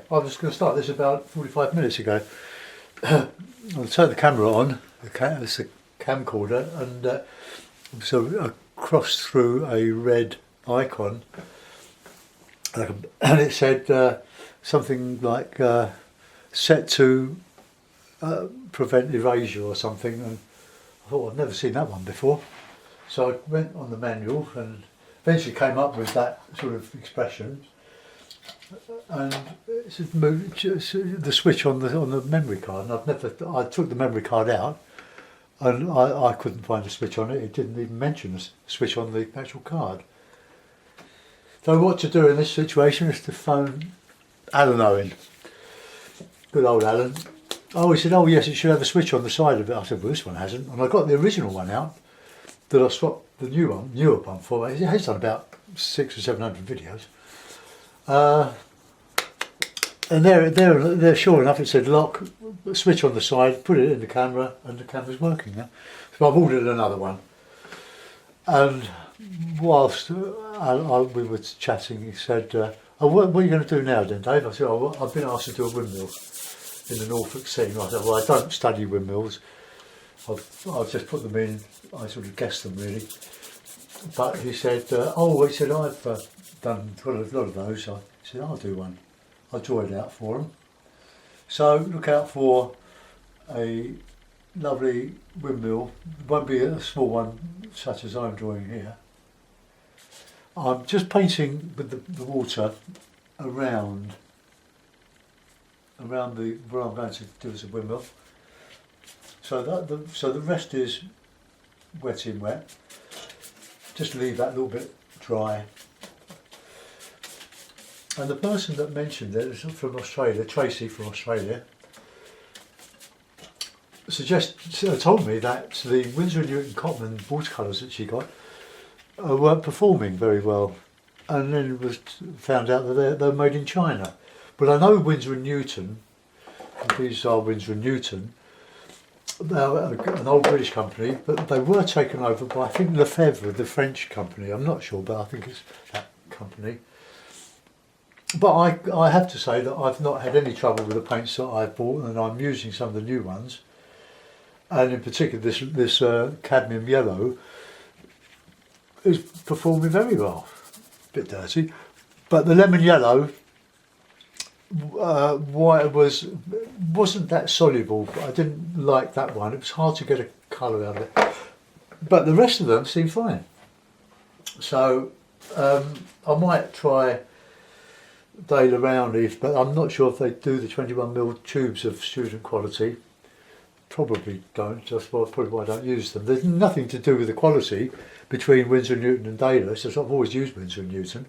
I was going to start this about 45 minutes ago. I'll turn the camera on, it's a camcorder, and so I crossed through a red icon, and it said something like set to prevent erasure or something, and I thought I've never seen that one before. So I went on the manual and eventually came up with that sort of expression. And it's the switch on the memory card, and I took the memory card out, and I couldn't find a switch on it. It didn't even mention a switch on the actual card. So what to do in this situation is to phone Alan Owen. Good old Alan. Oh, he said, oh yes, it should have a switch on the side of it. I said, well, this one hasn't. And I got the original one out that I swapped the newer one for. It has done about 600 or 700 videos. And there, sure enough, it said lock, switch on the side, put it in the camera, and the camera's working now. So I've ordered another one. And whilst we were chatting, he said, oh, what are you going to do now then, Dave? I said, oh, well, I've been asked to do a windmill in the Norfolk scene. I said, well, I don't study windmills. I've just put them in, I sort of guessed them really. But he said, I've done a lot of those. I said, I'll do one. I'll draw it out for them. So look out for a lovely windmill. It won't be a small one such as I'm drawing here. I'm just painting with the water around where I'm going to do as a windmill. So the rest is wet in wet. Just leave that a little bit dry. And the person that mentioned it is from Australia, Tracy from Australia, told me that the Winsor & Newton Cotman watercolours that she got weren't performing very well. And then it was found out that they're made in China. But I know Winsor & Newton, these are Winsor & Newton, they're an old British company, but they were taken over by, I think, Lefebvre, the French company. I'm not sure, but I think it's that company. But I have to say that I've not had any trouble with the paints that I've bought, and I'm using some of the new ones. And in particular, this cadmium yellow is performing very well. A bit dirty, but the lemon yellow, wasn't that soluble. I didn't like that one. It was hard to get a colour out of it. But the rest of them seem fine. So I might try Daler Roundleaf, but I'm not sure if they do the 21mm tubes of student quality. Probably don't, just probably why I don't use them. There's nothing to do with the quality between Winsor & Newton and Daler, so I've always used Winsor & Newton.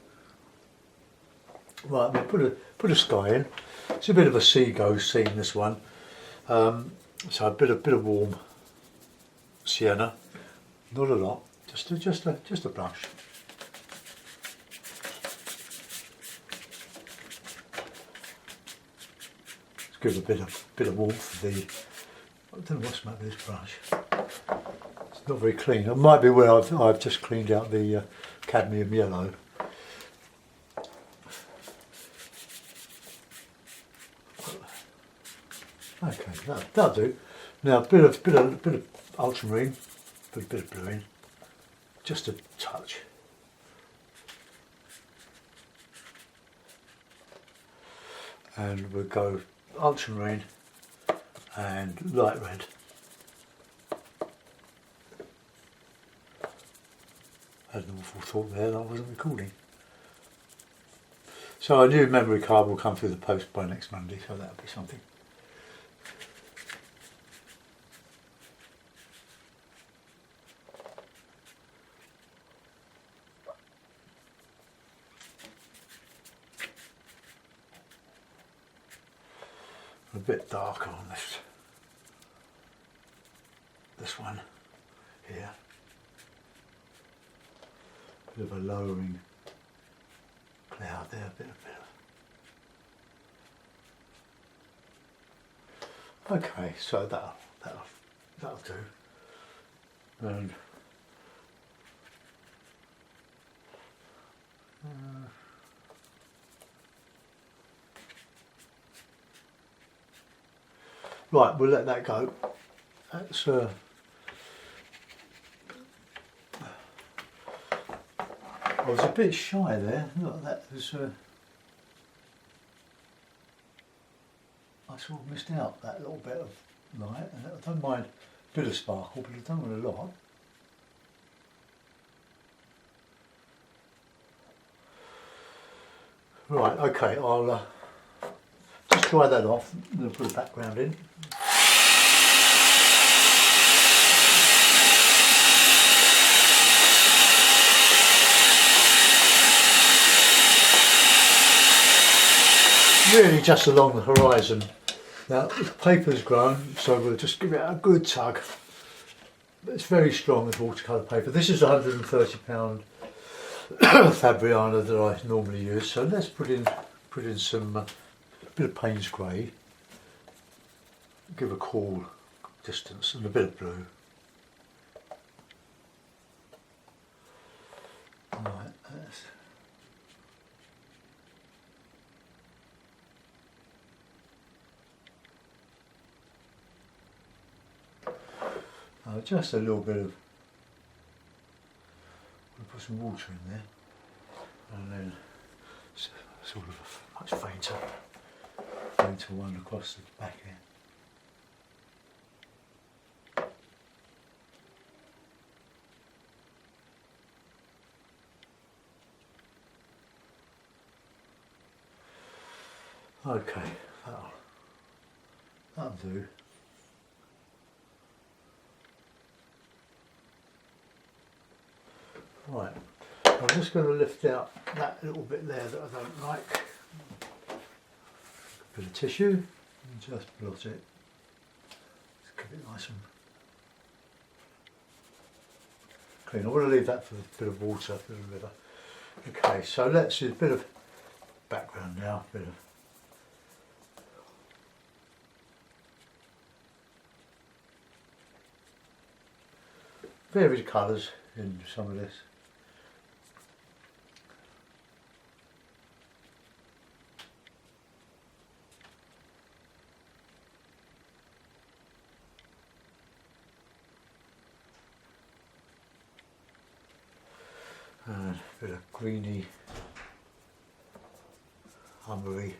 Right, we'll put a sky in. It's a bit of a Seago scene, this one. So a bit of warm sienna, not a lot, just a brush. Give a bit of warmth to the. I don't know what's the matter with this brush. It's not very clean. It might be where I've just cleaned out the cadmium yellow. Okay, that'll do. Now a bit of ultramarine, put a bit of blue in, just a touch. And we'll go ultramarine and light red. I had an awful thought there that I wasn't recording. So a new memory card will come through the post by next Monday, so that'll be something. A bit darker on this one here. Bit of a lowering cloud there, a bit of. Okay, so that'll do. And Right, we'll let that go. That's I was a bit shy there. Look, that was I sort of missed out that little bit of light, and I don't mind a bit of sparkle, but I don't want a lot. Right, okay, I'll just dry that off and then put a background in. Really just along the horizon. Now the paper's grown, so we'll just give it a good tug. It's very strong as watercolour paper. This is £130 Fabriana that I normally use, so let's put in some bit of Payne's grey, give a cool distance, and a bit of blue. Right, just a little bit of, we'll put some water in there, and then sort of a much fainter one across the back here. Okay, that'll do. Right, I'm just going to lift out that little bit there that I don't like. A bit of tissue and just blot it. Just keep it nice and clean. I want to leave that for a bit of water, for the river. Okay, so let's do a bit of background now, a bit of varied colours in some of this. And a bit of greeny, humbery.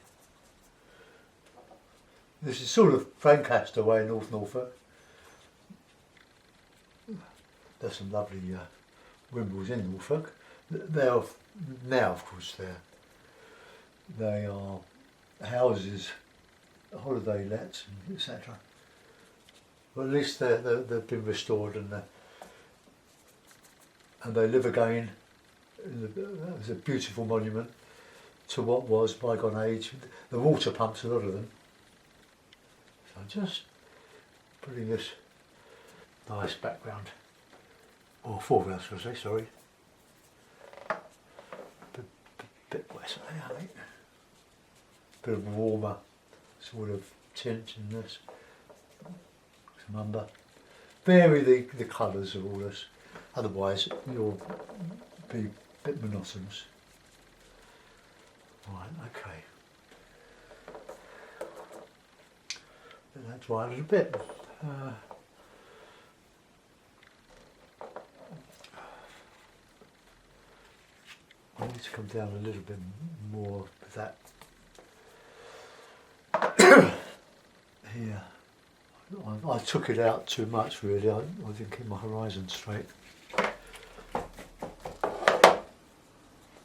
This is sort of Francaster way in North Norfolk. There's some lovely windmills in Norfolk. They are now, of course, they are houses, holiday lets, etc. But at least they've been restored and they live again. It's a beautiful monument to what was bygone age. The water pumps a lot of them. So just putting this nice background, or foreground, should I say, sorry. Bit wet there, I think. Bit of warmer sort of tint in this. Some umber. Vary the colours of all this, otherwise you'll be a bit monotonous. Right, okay. Let that dry a little bit. I need to come down a little bit more with that here. I took it out too much really, I didn't keep my horizon straight.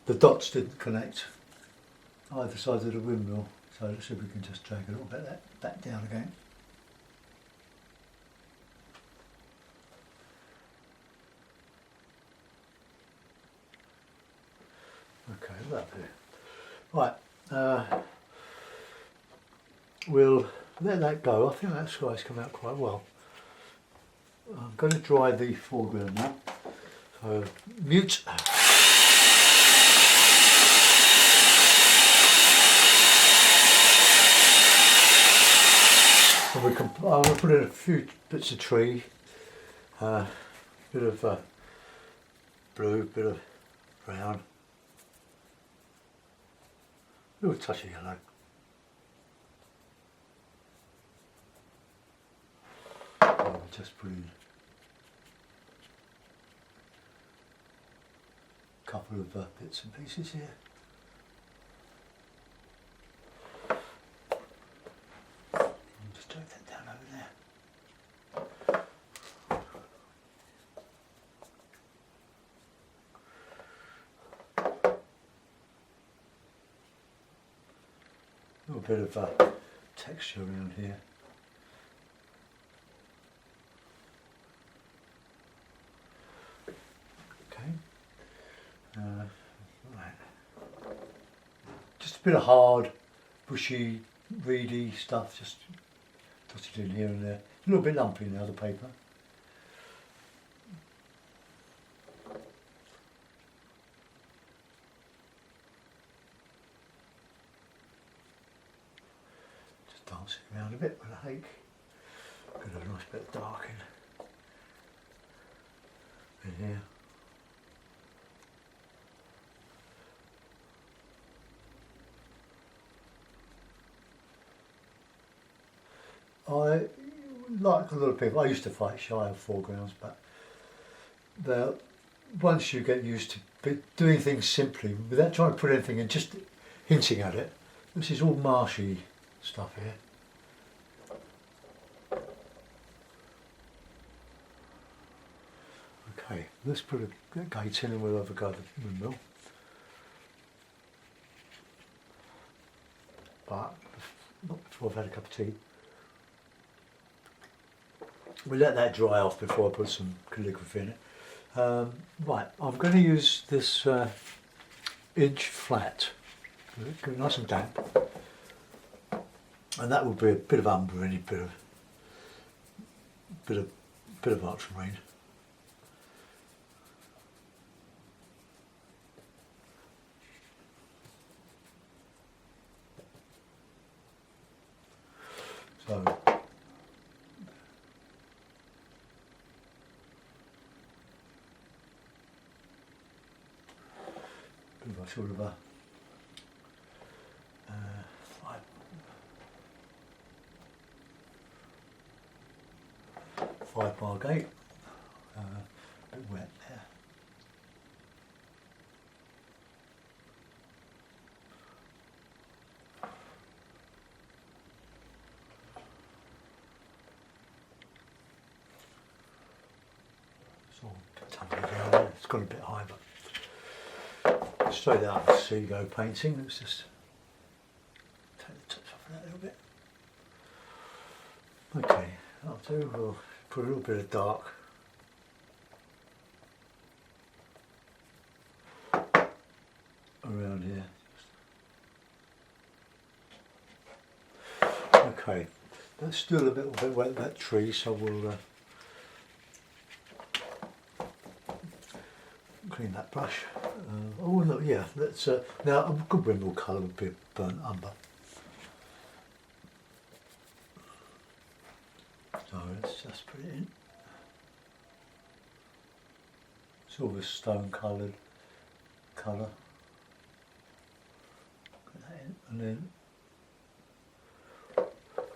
The dots didn't connect either side of the windmill, so let's see if we can just drag a little bit that down again. Okay, that'll do. Right, we'll let that go. I think that sky's come out quite well. I'm going to dry the foreground now. So mute. And I'm going to put in a few bits of tree, bit of blue, bit of brown. A little touch of yellow. just put in a couple of bits and pieces here. I'll just drag that down over there. A little bit of texture around here. Okay. Right. Just a bit of hard, bushy, reedy stuff, just dotted in here and there. A little bit lumpy now, the paper. Dancing around a bit with a hake. Got a nice bit of dark in here. I, like a lot of people, I used to fight shy of foregrounds, but once you get used to doing things simply, without trying to put anything in, just hinting at it. This is all marshy stuff here. Okay, let's put a gate in and we'll have a go at the windmill. But not before I've had a cup of tea. We'll let that dry off before I put some calligraphy in it. Right, I'm going to use this inch flat. Get it nice and damp. And that will be a bit of umber, any bit of ultramarine. So bit of a sort of a 5-bar gate, a bit wet there. It's all tumbling down there. It's got a bit high, but straight out of Seago painting. Let's just take the tops off of that a little bit. Okay, I'll do. We'll put a little bit of dark around here. Okay, that's still a bit wet, that tree, so we'll clean that brush. Oh no, yeah, let's now a good windmill colour would be burnt umber. So let's just put it in. Sort of a stone coloured colour. Put that in, and then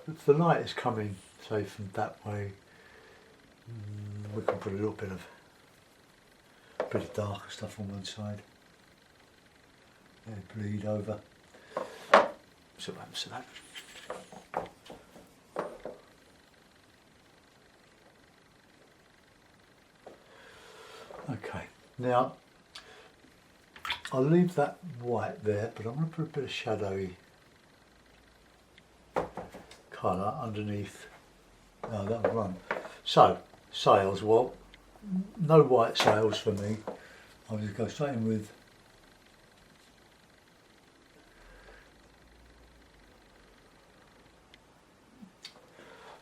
if the light is coming, say from that way, we can put a little bit of darker stuff on one side. Let it bleed over. So what happens to that? Okay, now I'll leave that white there, but I'm going to put a bit of shadowy colour underneath. No, that'll run. So, sails, well, no white sails for me. I'll just go straight in with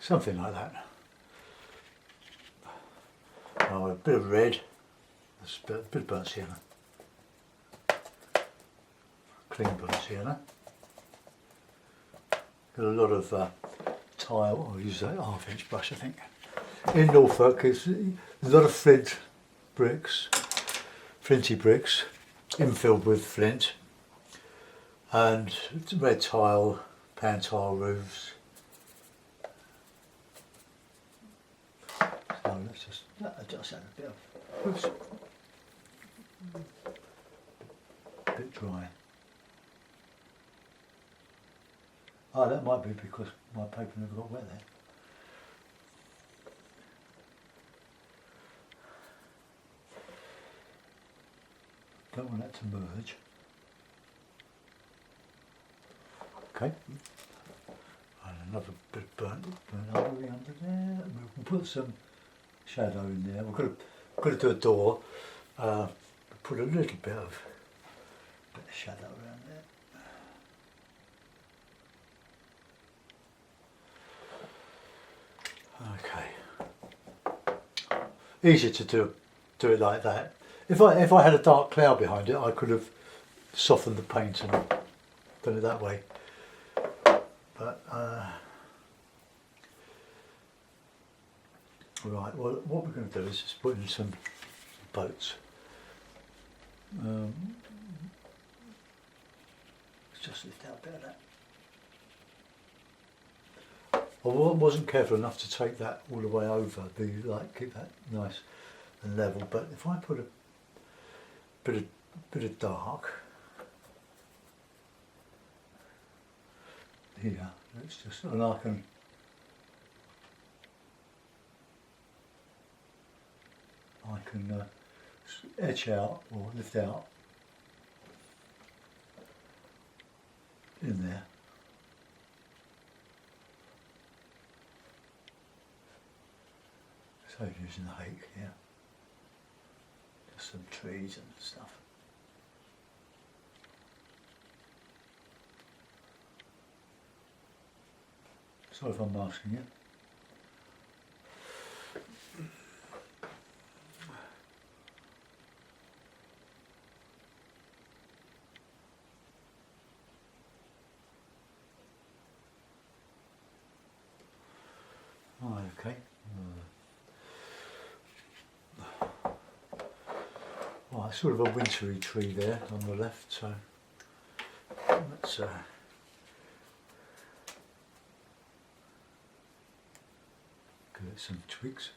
something like that. Oh, a bit of red. A bit of burnt sienna, clean burnt sienna. Got a lot of tile. I'll use that 1/2-inch brush, I think. In Norfolk, it's a lot of flint bricks, flinty bricks, infilled with flint, and red tile, pan tile roofs. That just had a bit of, oops, a bit dry. Oh, that might be because my paper never got wet there. Don't want that to merge. Okay. And another bit of burnt ivory under there. We can put some shadow in there. We've got to do a door. Put a little bit of shadow around there. Okay. Easier to do it like that. If I had a dark cloud behind it, I could have softened the paint and done it that way. But right, well, what we're going to do is just put in some boats. Let's just lift out a bit of that. I wasn't careful enough to take that all the way over, keep that nice and level. But if I put a bit of dark here, let's just, and I can etch out or lift out in there. So using the hake here, just some trees and stuff. Sorry if I'm masking it. Oh, okay. Well, sort of a wintry tree there on the left, so let's give it some twigs.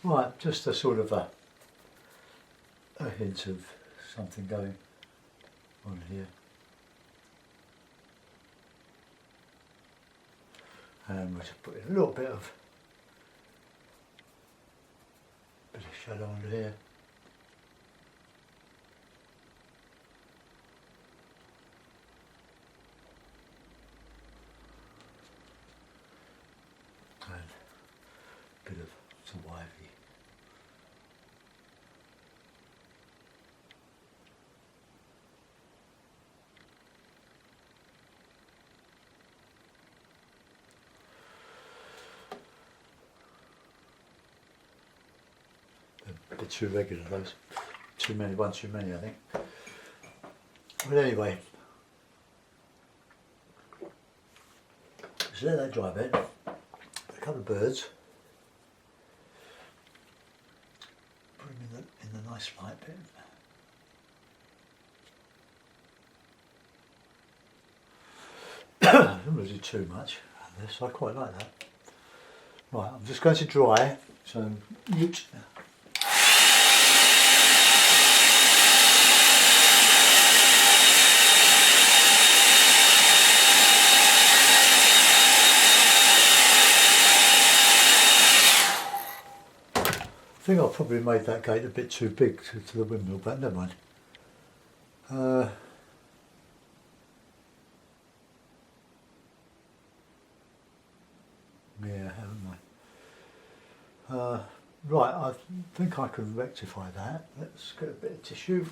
Right, just a sort of a hint of something going on here. And we'll just put in a little bit of shadow under here. And a bit of some ivy. A bit too regular, those. Too many, one too many, I think. But anyway, just let that dry a bit. A couple of birds. Put them in the nice light bit. I don't want to do too much of this. I quite like that. Right, I'm just going to dry some root. I think I probably made that gate a bit too big to the windmill, but never mind. Yeah, haven't I? Right, I think I can rectify that. Let's get a bit of tissue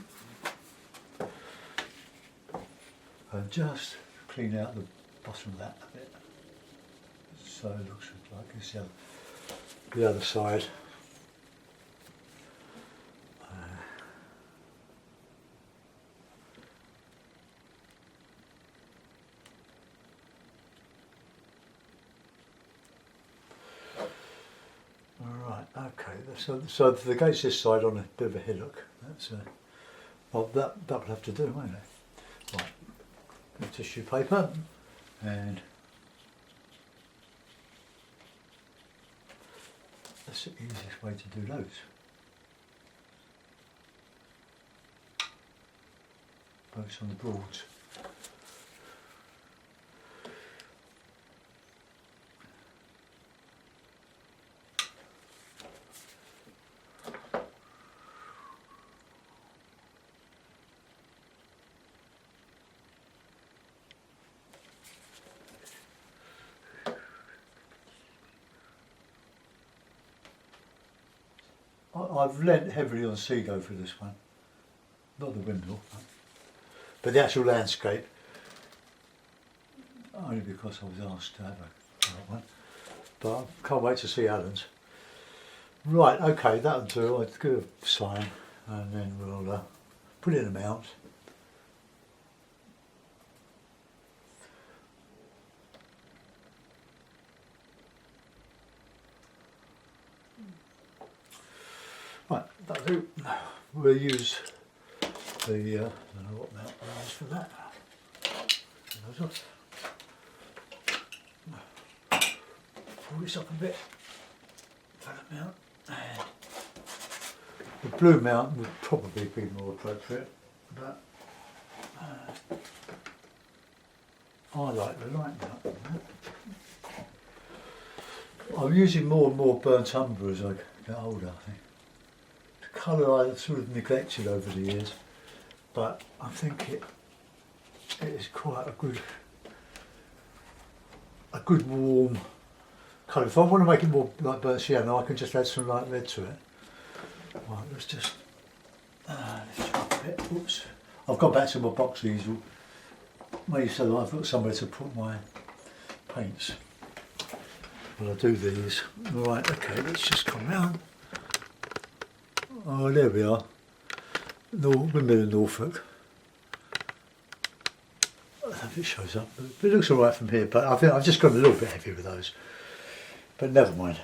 and just clean out the bottom of that a bit. So it looks like it's the other side. Alright, okay, so the gate's this side on a bit of a hillock. That's well, that would have to do, won't it? Right, tissue paper, and that's the easiest way to do those. Both on the broads. I've lent heavily on Seago for this one, not the windmill, but the actual landscape, only because I was asked to have a one, but I can't wait to see Alan's. Right, okay, that'll do. I'll give a sign and then we'll put it in a mount. Right, that'll do. We'll use the, I don't know what mount we'll use for that. Those off. Pull this up a bit for the mount. And the blue mount would probably be more appropriate, but I like the light mount. I'm using more and more burnt umber as I get older, I think. The colour I sort of neglected over the years, but I think it is quite a good warm colour. If I want to make it more like burnt sienna, I can just add some light red to it. Right, let's just chop a bit. Oops. I've gone back to my box easel, made so that I've got somewhere to put my paints. Well, I do these. Right, okay, let's just come round. Oh, there we are. Windmill in Norfolk. I don't know if it shows up, but it looks alright from here, but I think I've just gone a little bit heavy with those. But never mind.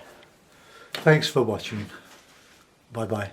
Thanks for watching. Bye bye.